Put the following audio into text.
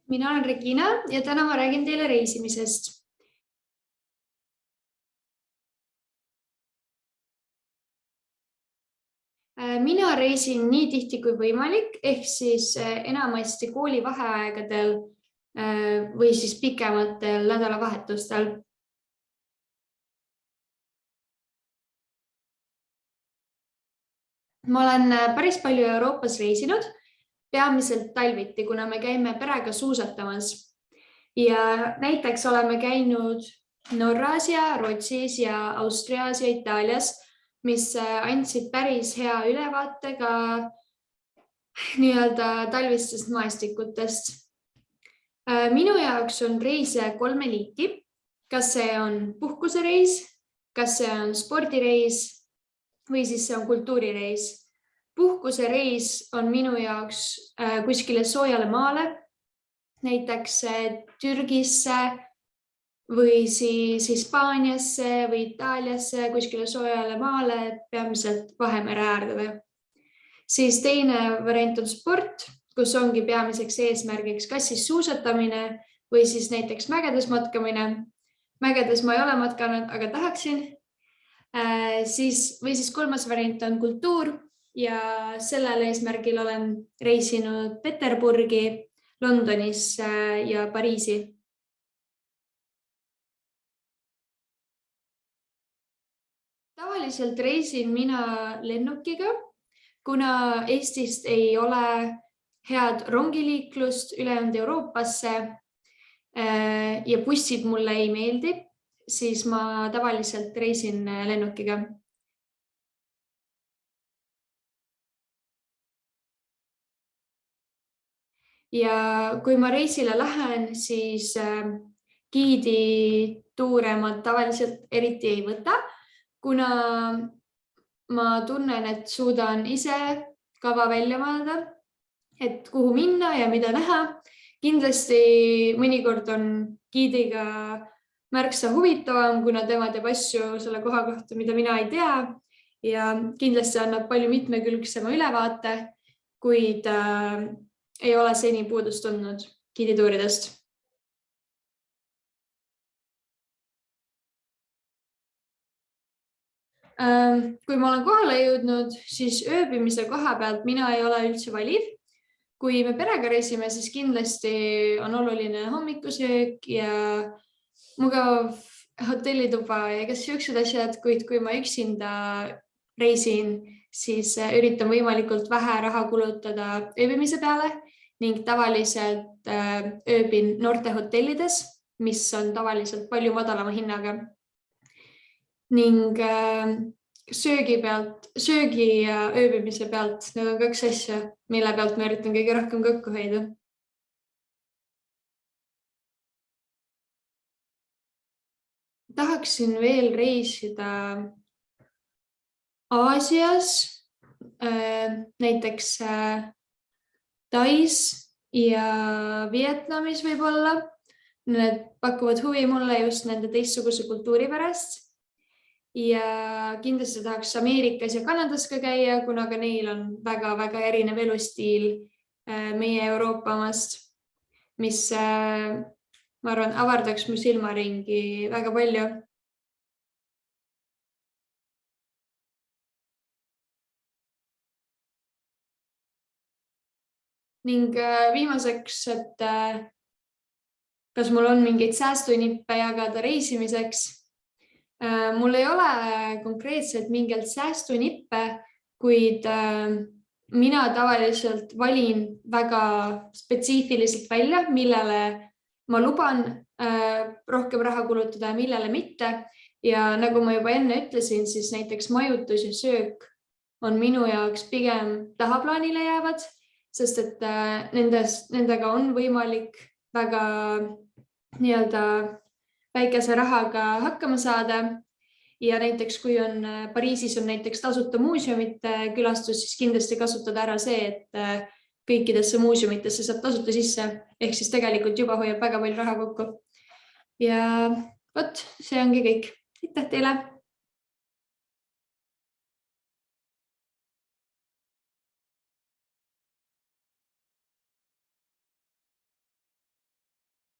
Mina olen Regina ja täna ma räägin teile reisimisest. Mina reisin nii tihti kui võimalik, ehk siis enamasti koolivaheaegadel või siis pikematel nädalavahetustel. Ma olen päris palju Euroopas reisinud, peamiselt talviti, kuna me käime perega suusatamas. Ja näiteks oleme käinud Norras ja Rootsis ja Austrias ja Itaalias, mis andsid päris hea ülevaate ka talvistest maastikutest. Minu jaoks on reise 3 liiki. Kas see on puhkusereis, kas see on spordireis või siis see on kultuurireis. Puhkusereis on minu jaoks kuskile soojale maale, näiteks Türgisse või siis Hispaaniasse või Itaaliasse kuskile soojale maale, peamiselt Vahemere äärde. Siis teine variant on sport, kus ongi peamiseks eesmärgiks kas siis suusatamine või siis näiteks mägedes matkamine. Mägedes ma ei ole matkanud, aga tahaksin. Või siis kolmas variant on kultuur ja sellel eesmärgil olen reisinud Peterburgi, Londonisse ja Pariisi. Tavaliselt reisin mina lennukiga, kuna Eestist ei ole head rongiliiklust ülejäänud Euroopasse ja bussid mulle ei meeldi, siis ma tavaliselt reisin lennukiga. Ja kui ma reisile lähen, siis giidituure ma tavaliselt eriti ei võta, kuna ma tunnen, et suudan ise kava välja mõelda, et kuhu minna ja mida näha. Kindlasti mõnikord on giidiga märksa huvitavam, kuna tema teeb asju selle koha kohta, mida mina ei tea. Ja kindlasti annab palju mitmekülgsema ülevaate, kuid ei ole seni puudust tundnud giidituuridest. Kui ma olen kohale jõudnud, siis ööbimise koha pealt mina ei ole üldse valiv. Kui me perega reisime, siis kindlasti on oluline hommikusöök ja mugav hotellituba ja kas siuksed asjad, kuid kui ma üksinda reisin, siis üritan võimalikult vähe raha kulutada ööbimise peale ning tavaliselt ööbin noorte hotellides, mis on tavaliselt palju madalama hinnaga. Ning söögi ja ööbimise pealt, need on 2 asja, mille pealt ma üritan kõige rohkem kokku hoida. Tahaksin veel reisida Aasias, näiteks Tais ja Vietnamis võib-olla. Need pakuvad huvi mulle just nende teistsuguse kultuuri pärast. Ja kindlasti tahaks Ameerikas ja Kanadas ka käia, kuna ka neil on väga-väga erinev elustiil meie Euroopa omast, mis ma arvan avardaks mu silmaringi väga palju. Ning viimaseks, et kas mul on mingeid säästunippe jagada reisimiseks. Mul ei ole konkreetselt mingelt säästunippe, kuid mina tavaliselt valin väga spetsiifiliselt välja, millele ma luban rohkem raha kulutada ja millele mitte. Ja nagu ma juba enne ütlesin, siis näiteks majutus ja söök on minu jaoks pigem tahaplaanile jäävad, sest et nendega on võimalik väga väikese rahaga hakkama saada. Ja näiteks kui Pariisis on näiteks tasuta muuseumite külastus, siis kindlasti kasutada ära see, et kõikidesse muuseumitesse saab tasuta sisse, ehk siis tegelikult juba hoiab väga palju raha kokku. Ja vot, see ongi kõik. Aitäh teile!